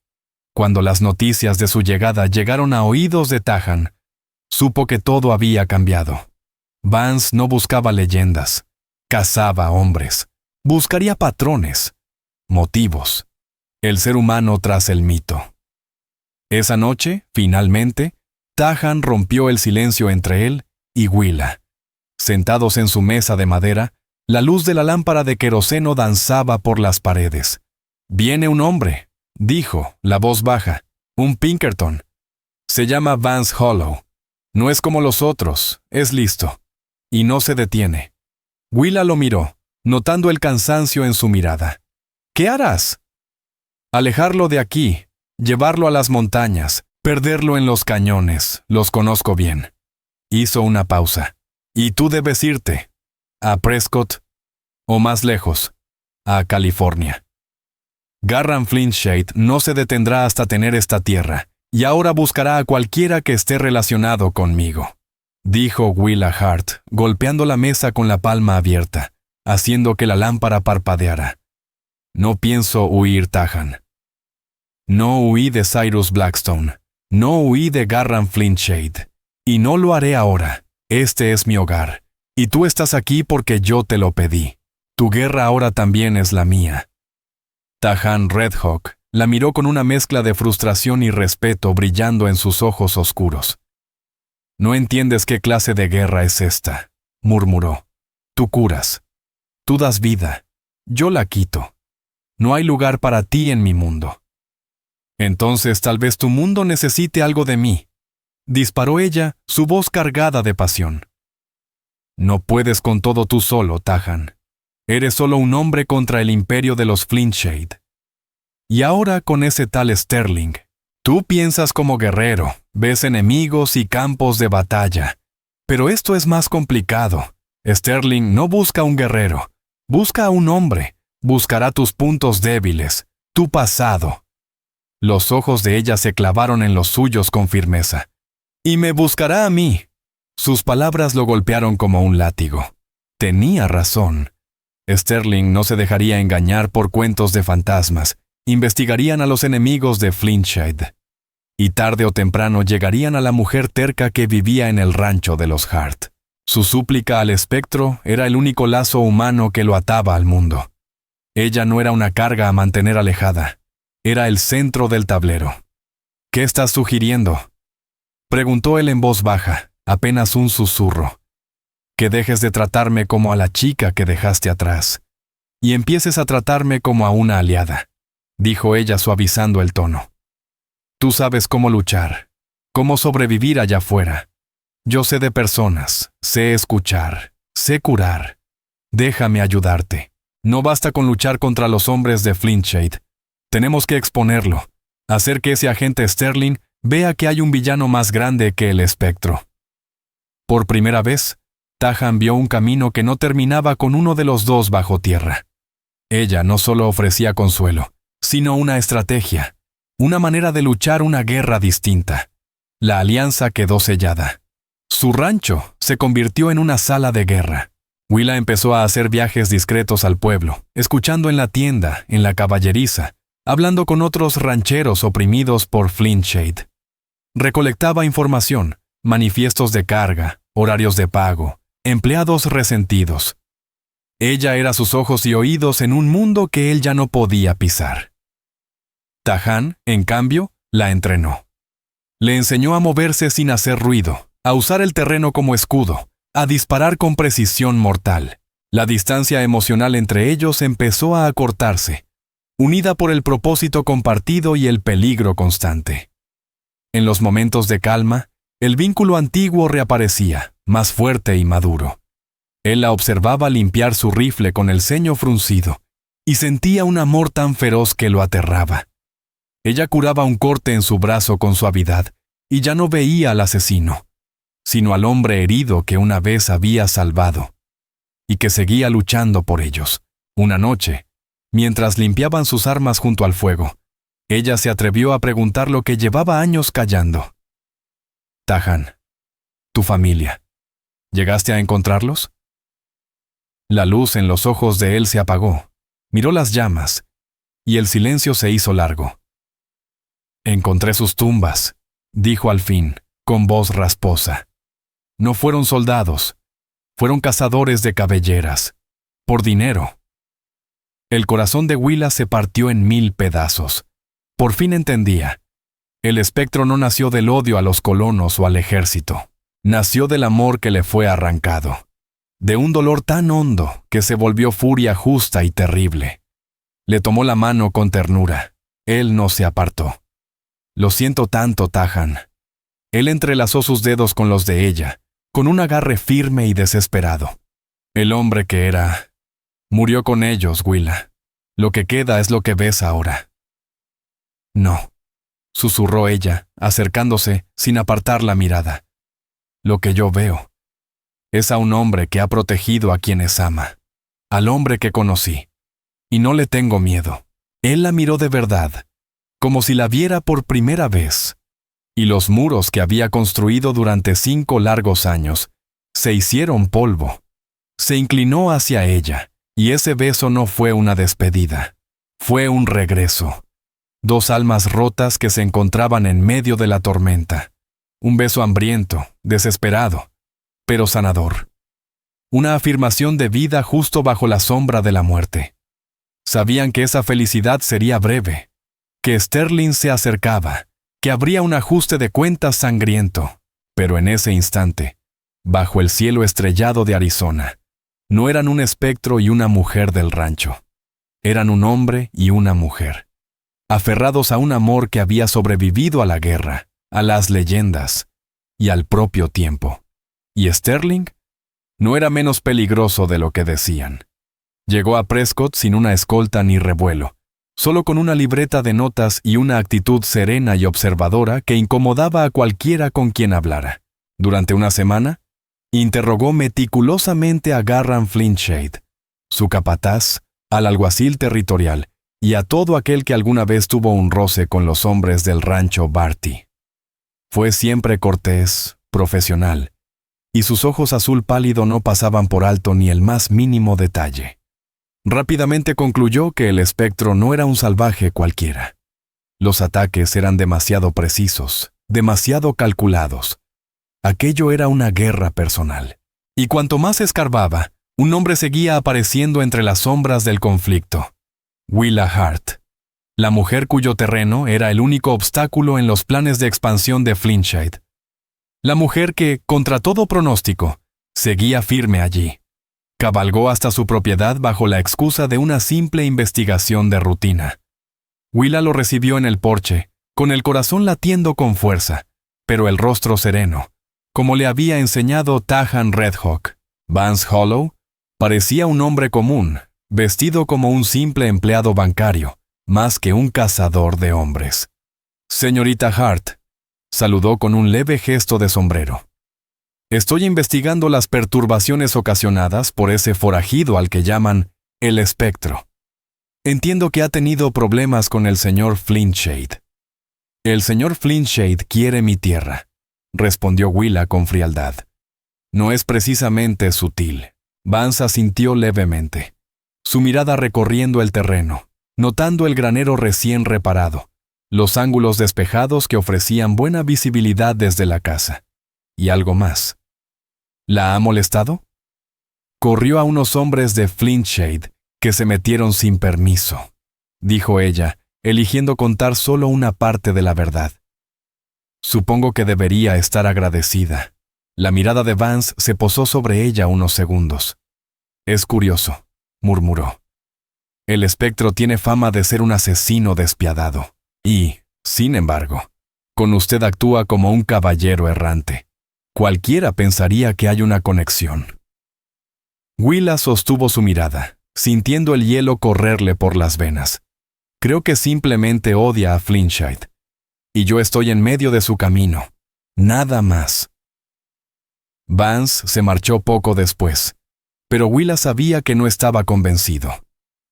Cuando las noticias de su llegada llegaron a oídos de Tahan, supo que todo había cambiado. Vance no buscaba leyendas, cazaba hombres, buscaría patrones, motivos, el ser humano tras el mito. Esa noche, finalmente, Tahan rompió el silencio entre él y Willa. Sentados en su mesa de madera, La luz de la lámpara de queroseno danzaba por las paredes. «Viene un hombre», dijo, la voz baja. «Un Pinkerton. Se llama Vance Hollow. No es como los otros, es listo». Y no se detiene. Willa lo miró, notando el cansancio en su mirada. «¿Qué harás?» «Alejarlo de aquí, llevarlo a las montañas, perderlo en los cañones, los conozco bien». Hizo una pausa. «Y tú debes irte. ¿A Prescott? ¿O más lejos? A California?» Garram Flintshade no se detendrá hasta tener esta tierra, y ahora buscará a cualquiera que esté relacionado conmigo, dijo Willa Hart, golpeando la mesa con la palma abierta, haciendo que la lámpara parpadeara. «No pienso huir, Tahan. No huí de Cyrus Blackstone. No huí de Garram Flintshade. Y no lo haré ahora. Este es mi hogar. Y tú estás aquí porque yo te lo pedí. Tu guerra ahora también es la mía». Tahan Redhawk la miró con una mezcla de frustración y respeto brillando en sus ojos oscuros. «No entiendes qué clase de guerra es esta», murmuró. «Tú curas. Tú das vida. Yo la quito. No hay lugar para ti en mi mundo». «Entonces tal vez tu mundo necesite algo de mí», disparó ella, su voz cargada de pasión. «No puedes con todo tú solo, Tahan. Eres solo un hombre contra el imperio de los Flintshade. Y ahora con ese tal Sterling. Tú piensas como guerrero, ves enemigos y campos de batalla. Pero esto es más complicado. Sterling no busca un guerrero, busca a un hombre, buscará tus puntos débiles, tu pasado». Los ojos de ella se clavaron en los suyos con firmeza. «Y me buscará a mí». Sus palabras lo golpearon como un látigo. Tenía razón. Sterling no se dejaría engañar por cuentos de fantasmas. Investigarían a los enemigos de Flintshade. Y tarde o temprano llegarían a la mujer terca que vivía en el rancho de los Hart. Su súplica al espectro era el único lazo humano que lo ataba al mundo. Ella no era una carga a mantener alejada. Era el centro del tablero. «¿Qué estás sugiriendo?», preguntó él en voz baja, apenas un susurro. «Que dejes de tratarme como a la chica que dejaste atrás, y empieces a tratarme como a una aliada», dijo ella suavizando el tono. «Tú sabes cómo luchar, cómo sobrevivir allá afuera. Yo sé de personas, sé escuchar, sé curar. Déjame ayudarte. No basta con luchar contra los hombres de Flintshade. Tenemos que exponerlo, hacer que ese agente Sterling vea que hay un villano más grande que el espectro». Por primera vez, Tahan vio un camino que no terminaba con uno de los dos bajo tierra. Ella no solo ofrecía consuelo, sino una estrategia, una manera de luchar una guerra distinta. La alianza quedó sellada. Su rancho se convirtió en una sala de guerra. Willa empezó a hacer viajes discretos al pueblo, escuchando en la tienda, en la caballeriza, hablando con otros rancheros oprimidos por Flintshade. Recolectaba información, manifiestos de carga, horarios de pago, empleados resentidos. Ella era sus ojos y oídos en un mundo que él ya no podía pisar. Tahan, en cambio, la entrenó. Le enseñó a moverse sin hacer ruido, a usar el terreno como escudo, a disparar con precisión mortal. La distancia emocional entre ellos empezó a acortarse, unida por el propósito compartido y el peligro constante. En los momentos de calma, el vínculo antiguo reaparecía, más fuerte y maduro. Él la observaba limpiar su rifle con el ceño fruncido, y sentía un amor tan feroz que lo aterraba. Ella curaba un corte en su brazo con suavidad, y ya no veía al asesino, sino al hombre herido que una vez había salvado, y que seguía luchando por ellos. Una noche, mientras limpiaban sus armas junto al fuego, ella se atrevió a preguntar lo que llevaba años callando. «Tahan, tu familia, ¿llegaste a encontrarlos?». La luz en los ojos de él se apagó, miró las llamas, y el silencio se hizo largo. «Encontré sus tumbas», dijo al fin, con voz rasposa. «No fueron soldados, fueron cazadores de cabelleras, por dinero». El corazón de Willa se partió en 1000 pedazos. Por fin entendía. El espectro no nació del odio a los colonos o al ejército. Nació del amor que le fue arrancado. de un dolor tan hondo que se volvió furia justa y terrible. Le tomó la mano con ternura. Él no se apartó. «Lo siento tanto, Tahan». Él entrelazó sus dedos con los de ella, con un agarre firme y desesperado. El hombre que era, murió con ellos, Willa. Lo que queda es lo que ves ahora. No, susurró ella, acercándose sin apartar la mirada. Lo que yo veo es a un hombre que ha protegido a quienes ama, al hombre que conocí. Y no le tengo miedo. Él la miró de verdad, como si la viera por primera vez. Y los muros que había construido durante 5 largos años se hicieron polvo. Se inclinó hacia ella, y ese beso no fue una despedida. Fue un regreso. 2 almas rotas que se encontraban en medio de la tormenta. Un beso hambriento, desesperado, pero sanador. Una afirmación de vida justo bajo la sombra de la muerte. Sabían que esa felicidad sería breve, que Sterling se acercaba, que habría un ajuste de cuentas sangriento, pero en ese instante, bajo el cielo estrellado de Arizona, no eran un espectro y una mujer del rancho. Eran un hombre y una mujer, aferrados a un amor que había sobrevivido a la guerra, a las leyendas y al propio tiempo. Y Sterling no era menos peligroso de lo que decían. Llegó a Prescott sin una escolta ni revuelo, solo con una libreta de notas y una actitud serena y observadora que incomodaba a cualquiera con quien hablara. Durante una semana, interrogó meticulosamente a Garran Flintshade, su capataz, al alguacil territorial y a todo aquel que alguna vez tuvo un roce con los hombres del rancho Barty. Fue siempre cortés, profesional, y sus ojos azul pálido no pasaban por alto ni el más mínimo detalle. Rápidamente concluyó que el espectro no era un salvaje cualquiera. Los ataques eran demasiado precisos, demasiado calculados. Aquello era una guerra personal. Y cuanto más escarbaba, un nombre seguía apareciendo entre las sombras del conflicto. Willa Hart, la mujer cuyo terreno era el único obstáculo en los planes de expansión de Flintshade. La mujer que, contra todo pronóstico, seguía firme allí. Cabalgó hasta su propiedad bajo la excusa de una simple investigación de rutina. Willa lo recibió en el porche, con el corazón latiendo con fuerza, pero el rostro sereno, como le había enseñado Tahan Redhawk. Vance Hollow parecía un hombre común, vestido como un simple empleado bancario, más que un cazador de hombres. «Señorita Hart», saludó con un leve gesto de sombrero. «Estoy investigando las perturbaciones ocasionadas por ese forajido al que llaman el espectro. Entiendo que ha tenido problemas con el señor Flintshade». «El señor Flintshade quiere mi tierra», respondió Willa con frialdad. «No es precisamente sutil». Vance asintió levemente, su mirada recorriendo el terreno, notando el granero recién reparado, los ángulos despejados que ofrecían buena visibilidad desde la casa. Y algo más. ¿La ha molestado? Corrió a unos hombres de Flintshade que se metieron sin permiso, dijo ella, eligiendo contar solo una parte de la verdad. Supongo que debería estar agradecida. La mirada de Vance se posó sobre ella unos segundos. «Es curioso», murmuró. «El espectro tiene fama de ser un asesino despiadado. Y, sin embargo, con usted actúa como un caballero errante. Cualquiera pensaría que hay una conexión». Willa sostuvo su mirada, sintiendo el hielo correrle por las venas. «Creo que simplemente odia a Flintshade. Y yo estoy en medio de su camino. Nada más». Vance se marchó poco después, pero Willa sabía que no estaba convencido.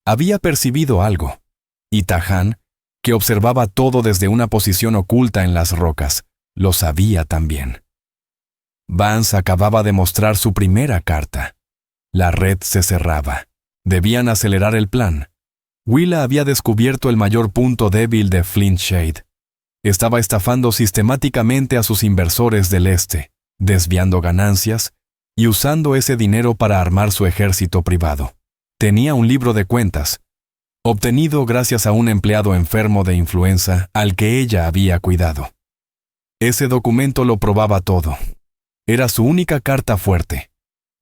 Había percibido algo, y Tahan, que observaba todo desde una posición oculta en las rocas, lo sabía también. Vance acababa de mostrar su primera carta. La red se cerraba. Debían acelerar el plan. Willa había descubierto el mayor punto débil de Flintshade. Estaba estafando sistemáticamente a sus inversores del este, desviando ganancias y usando ese dinero para armar su ejército privado. Tenía un libro de cuentas, obtenido gracias a un empleado enfermo de influenza al que ella había cuidado. Ese documento lo probaba todo. Era su única carta fuerte.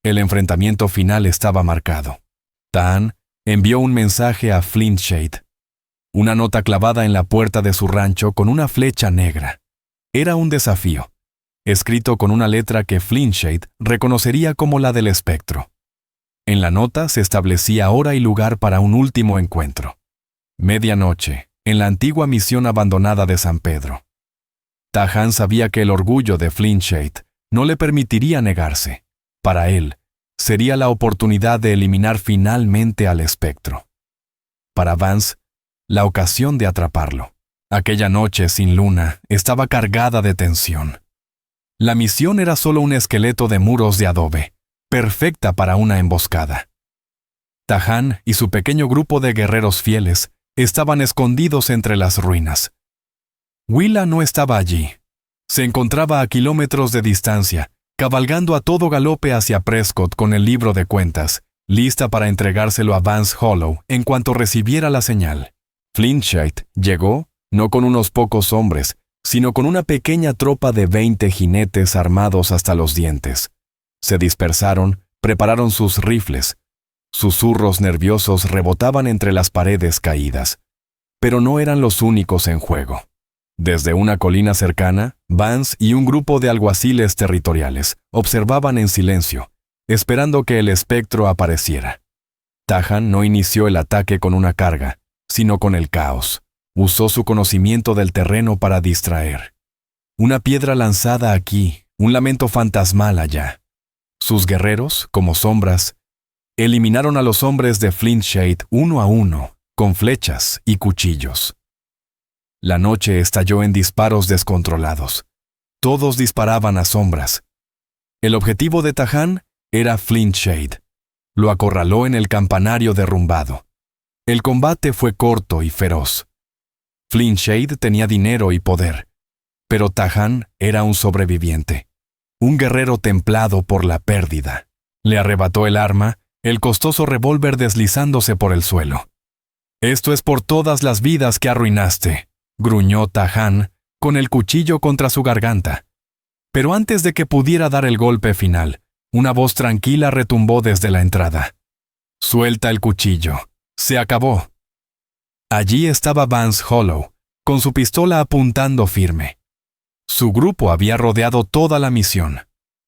El enfrentamiento final estaba marcado. Tahan envió un mensaje a Flintshade. Una nota clavada en la puerta de su rancho con una flecha negra. Era un desafío, escrito con una letra que Flintshade reconocería como la del espectro. En la nota se establecía hora y lugar para un último encuentro. Medianoche, en la antigua misión abandonada de San Pedro. Tahan sabía que el orgullo de Flintshade no le permitiría negarse. Para él, sería la oportunidad de eliminar finalmente al espectro. Para Vance, la ocasión de atraparlo. Aquella noche sin luna estaba cargada de tensión. La misión era solo un esqueleto de muros de adobe, perfecta para una emboscada. Tahan y su pequeño grupo de guerreros fieles estaban escondidos entre las ruinas. Willa no estaba allí. Se encontraba a kilómetros de distancia, cabalgando a todo galope hacia Prescott con el libro de cuentas, lista para entregárselo a Vance Hollow en cuanto recibiera la señal. Flintshade llegó, no con unos pocos hombres, sino con una pequeña tropa de 20 jinetes armados hasta los dientes. Se dispersaron, prepararon sus rifles. Susurros nerviosos rebotaban entre las paredes caídas. Pero no eran los únicos en juego. Desde una colina cercana, Vance y un grupo de alguaciles territoriales observaban en silencio, esperando que el espectro apareciera. Tahan no inició el ataque con una carga, sino con el caos. Usó su conocimiento del terreno para distraer. Una piedra lanzada aquí, un lamento fantasmal allá. Sus guerreros, como sombras, eliminaron a los hombres de Flintshade uno a uno, con flechas y cuchillos. La noche estalló en disparos descontrolados. Todos disparaban a sombras. El objetivo de Tahan era Flintshade. Lo acorraló en el campanario derrumbado. El combate fue corto y feroz. Flintshade tenía dinero y poder, pero Tahan era un sobreviviente, un guerrero templado por la pérdida. Le arrebató el arma, el costoso revólver deslizándose por el suelo. «Esto es por todas las vidas que arruinaste», gruñó Tahan, con el cuchillo contra su garganta. Pero antes de que pudiera dar el golpe final, una voz tranquila retumbó desde la entrada. «Suelta el cuchillo. Se acabó». Allí estaba Vance Hollow, con su pistola apuntando firme. Su grupo había rodeado toda la misión.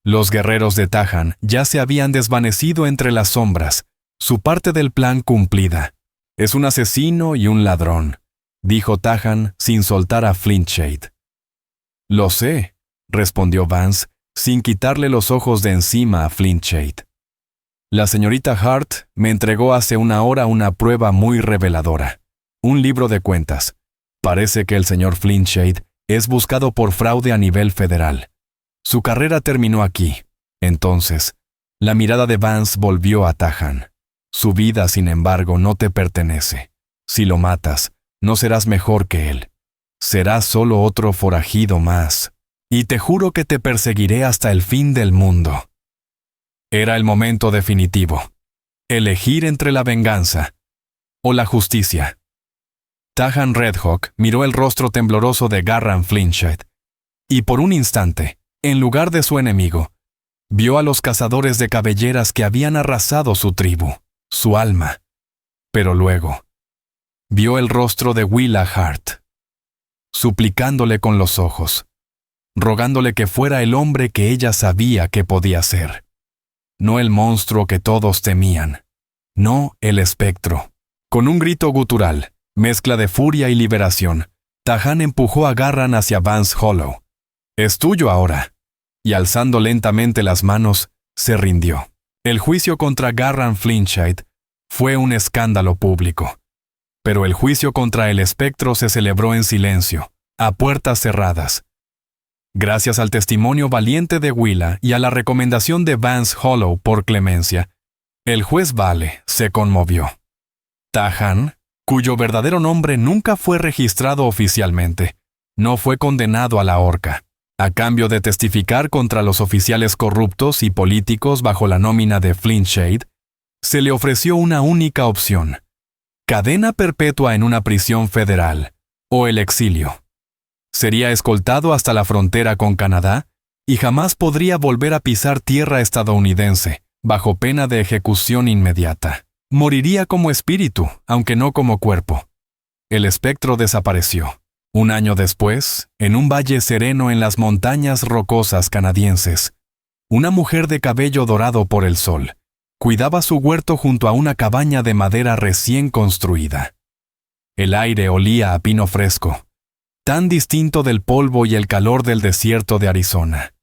Los guerreros de Tahan ya se habían desvanecido entre las sombras, su parte del plan cumplida. «Es un asesino y un ladrón», dijo Tahan sin soltar a Flintshade. «Lo sé», respondió Vance, sin quitarle los ojos de encima a Flintshade. «La señorita Hart me entregó hace una hora una prueba muy reveladora. Un libro de cuentas. Parece que el señor Flintshade es buscado por fraude a nivel federal. Su carrera terminó aquí». Entonces, la mirada de Vance volvió a Tahan. «Su vida, sin embargo, no te pertenece. Si lo matas, no serás mejor que él. Serás solo otro forajido más. Y te juro que te perseguiré hasta el fin del mundo». Era el momento definitivo. Elegir entre la venganza o la justicia. Tahan Redhawk miró el rostro tembloroso de Garran Flintshade, y por un instante, en lugar de su enemigo, vio a los cazadores de cabelleras que habían arrasado su tribu, su alma. Pero luego, vio el rostro de Willa Hart, suplicándole con los ojos, rogándole que fuera el hombre que ella sabía que podía ser. No el monstruo que todos temían, no el espectro. Con un grito gutural, mezcla de furia y liberación, Tahan empujó a Garran hacia Vance Hollow. «Es tuyo ahora», y alzando lentamente las manos, se rindió. El juicio contra Garran Flintshade fue un escándalo público. Pero el juicio contra el espectro se celebró en silencio, a puertas cerradas. Gracias al testimonio valiente de Willa y a la recomendación de Vance Hollow por clemencia, el juez Vale se conmovió. Tahan, cuyo verdadero nombre nunca fue registrado oficialmente, no fue condenado a la horca. A cambio de testificar contra los oficiales corruptos y políticos bajo la nómina de Flintshade, se le ofreció una única opción: cadena perpetua en una prisión federal o el exilio. Sería escoltado hasta la frontera con Canadá y jamás podría volver a pisar tierra estadounidense, bajo pena de ejecución inmediata. Moriría como espíritu, aunque no como cuerpo. El espectro desapareció. Un año después, en un valle sereno en las montañas rocosas canadienses, una mujer de cabello dorado por el sol cuidaba su huerto junto a una cabaña de madera recién construida. El aire olía a pino fresco, tan distinto del polvo y el calor del desierto de Arizona.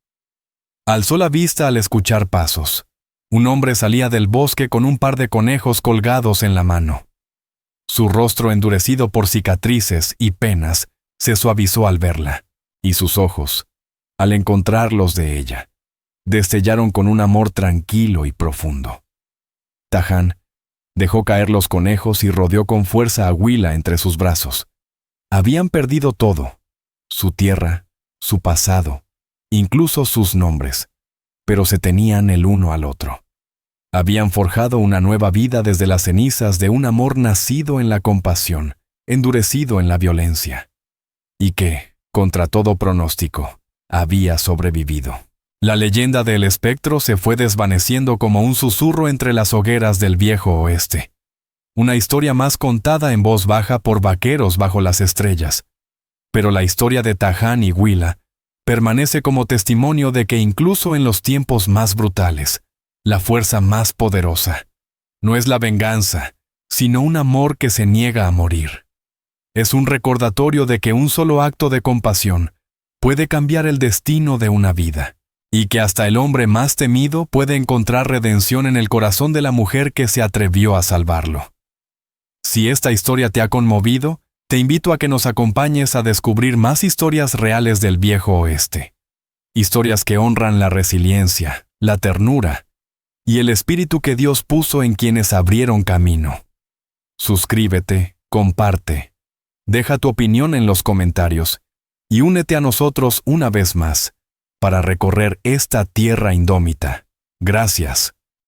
Alzó la vista al escuchar pasos. Un hombre salía del bosque con un par de conejos colgados en la mano. Su rostro endurecido por cicatrices y penas se suavizó al verla, y sus ojos, al encontrarlos de ella, destellaron con un amor tranquilo y profundo. Tahan dejó caer los conejos y rodeó con fuerza a Willa entre sus brazos. Habían perdido todo: su tierra, su pasado, incluso sus nombres, pero se tenían el uno al otro. Habían forjado una nueva vida desde las cenizas de un amor nacido en la compasión, endurecido en la violencia, y que, contra todo pronóstico, había sobrevivido. La leyenda del espectro se fue desvaneciendo como un susurro entre las hogueras del viejo oeste. Una historia más contada en voz baja por vaqueros bajo las estrellas. Pero la historia de Tahan y Willa permanece como testimonio de que incluso en los tiempos más brutales, la fuerza más poderosa no es la venganza, sino un amor que se niega a morir. Es un recordatorio de que un solo acto de compasión puede cambiar el destino de una vida, y que hasta el hombre más temido puede encontrar redención en el corazón de la mujer que se atrevió a salvarlo. Si esta historia te ha conmovido, te invito a que nos acompañes a descubrir más historias reales del viejo oeste. Historias que honran la resiliencia, la ternura y el espíritu que Dios puso en quienes abrieron camino. Suscríbete, comparte, deja tu opinión en los comentarios y únete a nosotros una vez más para recorrer esta tierra indómita. Gracias.